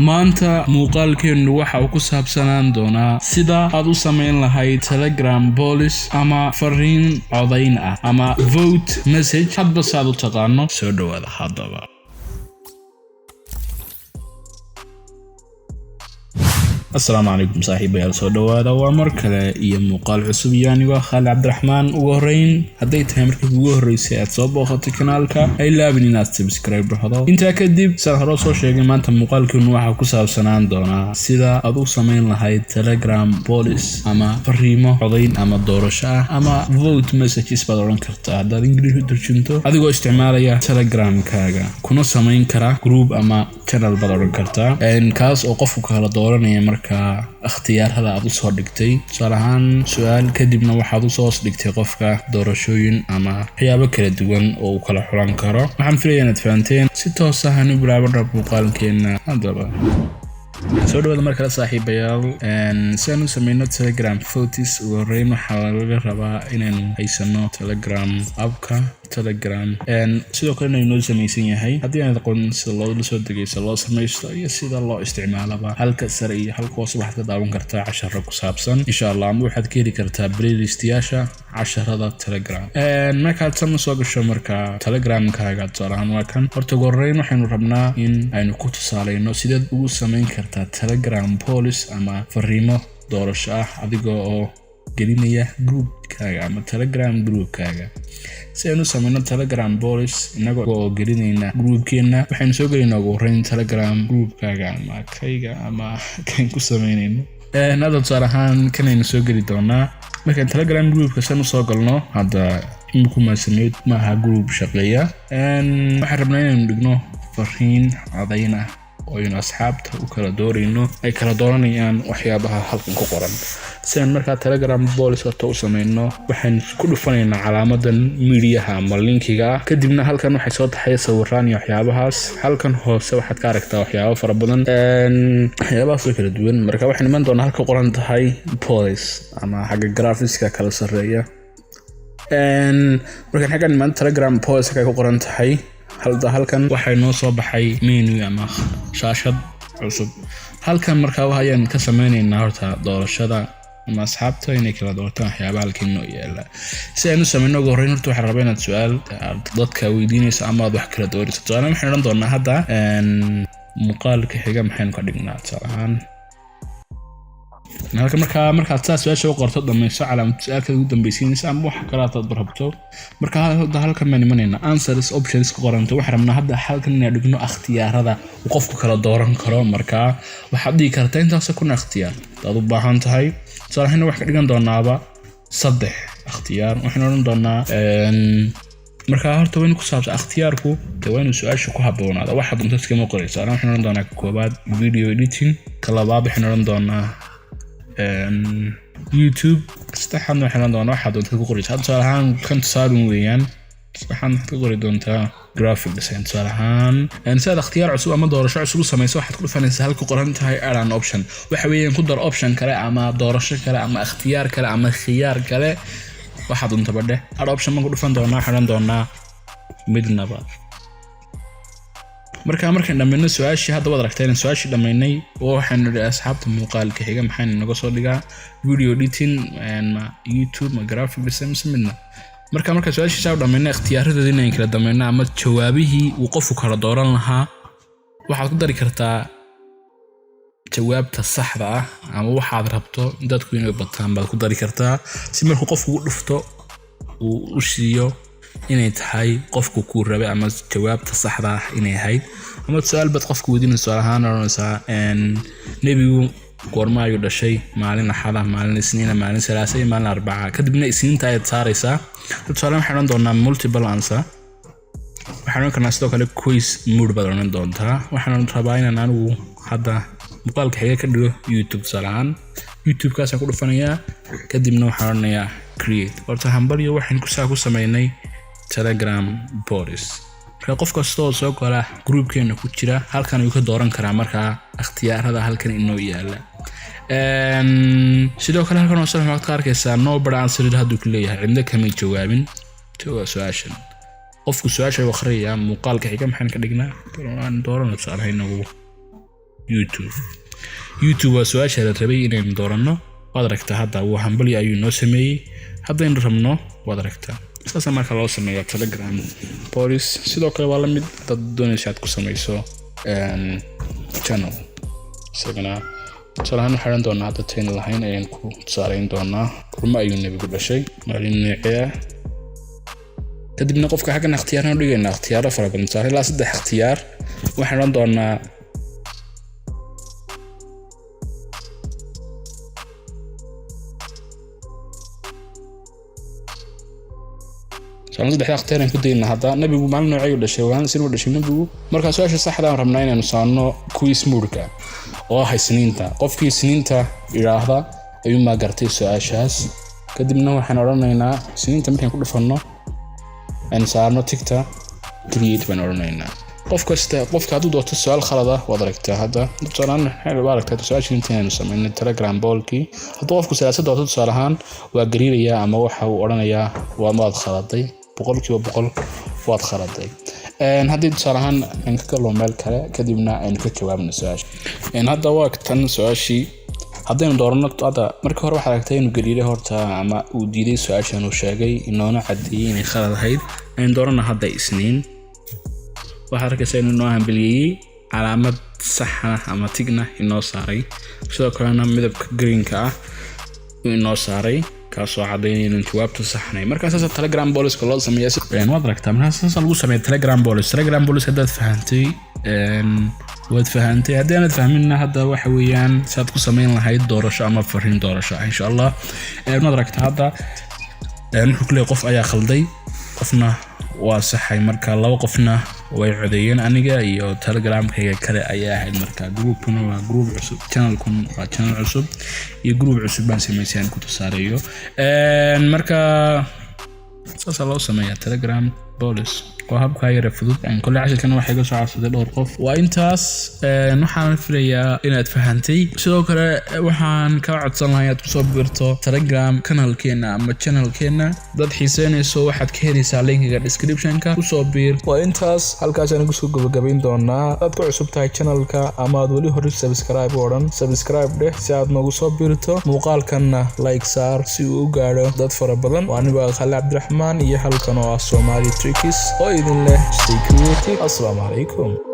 maanta muuqaalkeenu waxa uu ku saabsanaan doonaa sida aad u samayn lahayd Telegram Police ama fariin codayn ah ama vote message hadba saad u taqaano. soo dhawaada hadaba. السلام عليكم صاحبي soo dhawaada waa mar kale iyo muuqaal cusub yaaniga Khalid Cabdiraxmaan ugu horeyn haday tahay markii ugu horeysay aad soo booqatay kanaalka ay laabin inaad subscribe dhahdo inta kadib saan hore soo sheegay maanta muuqaalkeenu waxa ku saabsanaan doonaa sida aad u samayn lahayd Telegram Police ama fariimo codayn ama doorasho ama vote messages baad oran kartaa hadaad Ingiriisi turjunto adigoo isticmaalaya Telegram-kaaga kuna samayn kara group ama channel baad oran kartaa kaas oo qofku kala dooranaya marka اختيارها aad u soo dhigtay salahan su'aal kadibna waxaad u soo dhigtay qofka doorashooyin ama waxyaabo kala duwan oo uu kala xulan karo. waxaan filayaa inaad fahanteen si toos ah inuu bilaabo muuqaalkeena hadaba. soo dhawaada mar kale saaxiibayaal saan u sameeyno Telegram Photos ugu horeyn waxaa laga rabaa inaan haysano Telegram app-ka Telegram sidoo kale inuu samaysan yahay haddii aad aqoon sida loo soo degayso loo sameeyo iyo sida loo isticmaalaba halka sare iyo halka hoose waxaad ka daawan kartaa casharro ku saabsan insha Allah ama waxaad ka heli kartaa playlist-yaasha casharrada Telegram markaad soo gasho marka Telegram-kaaga salahan waa kan horta ugu horeyn waxaanu rabnaa in aynu ku tusaaleyno sidaad ugu samayn kartaa Telegram Police ama fariimo doorasho ah adigoo oo gelinaya group-kaaga ama Telegram group-kaaga. si aanu samayno Telegram Police inagoo oo gelinayna group-keena waxaanu soo gelinaa ugu horeyn Telegram group-kaaga ama kayga ama kan ku samaynayno hadda salahan kanaynu soo geli doonaa marka Telegram group-ka sanu soo galno hadda imku ma sameeyay maaha group shaqeeya waxaan rabnaa inaynu dhigno fariin codayn ah oo in asxaabta u kala doorayno ay kala dooranayaan waxyaabaha halkan ku qoran. sidaan marka Telegram Police u sameeyno waxaan ku dhufanaynaa calaamadan media-ha ama linkiga kadibna halkan waxay soo taxay sawiraan iyo waxyaabahaas halkan hoose waxaad ka aragtaa waxyaabo fara badan waxyaabahaas kala duwan marka waxaan iman doonaa halka qoran tahay Police ama xagga graphics-ka kala sareeya marka xaggan iman Telegram Police ka qoran tahay halkan waxay noo soo baxay menu ama shaashad cusub halkan marka waxaan ka sameynaynaa horta doorashada ama asxaabta inay kala doortaan waxyaabaha halkan noo yaala. si aanu sameyno ugu horeyn horta waxaan rabaa inaad su'aal dadka weydiinayso ama aad wax kala dooriso waxaan oran doonaa hadda muuqaalka xiga maxaynu ka dhignaa salahan markaad saas su'aasha u qorto dhamayso calaamad su'aalka ugu dambaysiinaysa ama wax kale aad barabto marka halkan ma nimanayna answers options ka qoranto waxaan rabnaa hadda halkan inaan dhigno ikhtiyaarada uu qofku kala dooran karo marka waxaad dhigi kartaa intaas ku ikhtiyaar aad u baahan tahay salahan wax ka dhigan doonaaba 3 ikhtiyaar waxaan oran doonaa marka horta weyn ku saabsan ikhtiyaarku waa su'aasha ku haboonaada waxa doonto iskama qorayso waxaan oran doonaa koobaad video editing kala labaad waxaan oran doonaa YouTube saddexaad waxaan doonaa waxa doonto ku qorayso salahan kan saarin weeyaan waxaan ku qori doontaa graphic design salahan saad ikhtiyaar cusub ama doorasho cusub samayso waxaad ku dhufanaysaa halka qoran tahay add option waxa weeyaan ku dar option kale ama doorasho kale ama ikhtiyaar kale ama khiyaar kale waxa doonto badhe add option ma ku dhufan doonaa waxaan doonaa midnaba markaan dhameeyno su'aashii hadda wad aragteen su'aashii dhameeynay oo waxaan nidhi asxaabta muuqaalka xiga maxaan naga soo dhigaa video editing ma YouTube ma graphic design midna marka su'aashii soo dhameeynay ikhtiyaaradoodii inaan kala dhameeyno ama jawaabihii uu qofku kala dooran lahaa waxaad ku dari kartaa jawaabta saxda ah ama waxaad rabto dadku inay bataan baad ku dari kartaa si markuu qofku u dhufto uu u siiyo inay tahay qofku ku rabay ama jawaabta saxda ah inay ahayd ama su'aal bad qofku weydiinayso ahaan oranaysaa nabigu goorma ayuu dhashay maalin axada maalin isniina maalin salaasa iyo maalin arbaca kadibna isniinta ay saaraysaa su'aalaha waxaan doonaa multiple answer waxaan oran karnaa sidoo kale quiz mood baad oran doontaa waxaan rabaa inaan anigu hadda muuqaalka xiga ka dhigo YouTube salahan YouTube kaas ku dhufanayaa kadibna waxaan oranayaa create horta hambaliyo waxaan ku sameeynay Telegram Police marka qof kasta oo soo gala group-keena ku jira halkan uu ka dooran karaa marka ikhtiyaarada halkan inoo yaala sidoo kale halkan oo soo ka arkaysaa no bad answer haduu ku leeyahay cidna kama jawaabin su'aashan qofku su'aasha uu akhriyaa muuqaalka xiga maxaan ka dhignaa aan doorano su'aalaha inagu YouTube waa su'aasha la rabay inaynu dooranno. waad aragtaa hadda uu hambali ayuu noo sameeyey. haddaynu rabno waad aragtaa saasa marka loo sameeyo Telegram Bolis. sidoo kale waa la mid dad doonaysa aad ku samayso channel isagana salahan waxaan doonaa hadda teen lahayn ayaan ku saarayn doonaa kurma ayuu nabigu dhashay maalin neecaya kadibna qofka xaggan ikhtiyaarna dhigayna ikhtiyaaro fara badan saaray ilaa 3 ikhtiyaar waxaan doonaa saddex ikhtiyaar aan ku deynaa hadda nabigu maalin noocay u dhashay waan sir u dhashay nabigu marka su'aasha saxda ah rabnaa inaan saarno quiz moodka oo ah isniinta qofkii isniinta yiraahda ayuu ma gartay su'aashaas kadibna waxaan oranaynaa isniinta markaan ku dhufano aan saarno tigta create baan oranaynaa qofka hadduu dooto su'aal khalad ah waad aragtaa hadda tusaalahan waxay aragtaa su'aasha intaan sameynay Telegram bolki hadduu qofku siyaasad dooto tusaalahan waa gariiraya ama waxa uu oranayaa waa maad khaladay 100% waad khaladay haddii tusaalahan aan ka galo meel kale kadibna aan ka jawaabno su'aasha hadda waa tan su'aashii haddaynu dooranno hadda markii hore waxaad aragtay inuu gariiray horta ama uu diiday su'aashan uu sheegay inoona cadeeyay inay khalad ahayd aan dooranno hadda isniin waxaa arkaysaa inuu noo hambaliyay calaamad sax ah ama tigna inoo saaray sidoo kalena midabka greenka ah inoo saaray kaasoo cadeynaya inuu jawaabtu saxnay markaas Telegram Bolis loo sameeyay waad aragtaa markaas lagu sameeyay Telegram Bolis haddaad fahantay waad fahantay haddii aanad fahminna hadda waxa weeyaan saad ku sameyn lahayd doorasho ama fariin doorasho insha Allah waad aragtaa hadda wuxuu kale qof ayaa khalday qofna waa saxay marka laba qofna way codeeyeen aniga iyo Telegramkayga kale ayaa ahayd marka groupkuna waa group cusub channelkun waa channel cusub iyo group cusub baan sameeyay ku tusaareeyo marka saasa loo sameeyaa Telegram Bolis waa habka yar fudud kulli cashirkan waxay ka soo codsaday dhowr qof waa intaas waxaan filayaa inaad fahantay sidoo kale waxaan ka codsan lahaa inaad ku soo biirto Telegram kanalkeena ama channelkeena dad xiiseynayso waxaad ka helaysaa linkiga descriptionka ku soo biir waa intaas halkaas aan ku soo gabagabayn doonaa dad ku cusub tahay channelka ama aad wali hore subscribe dheh si aad noogu soo biirto muuqaalkana like saar si uu u gaaro dad fara badan waa aniga Khalid Cabdiraxmaan iyo halkan oo ah Somali Tricks idin leh stay creative. Assalamu alaikum.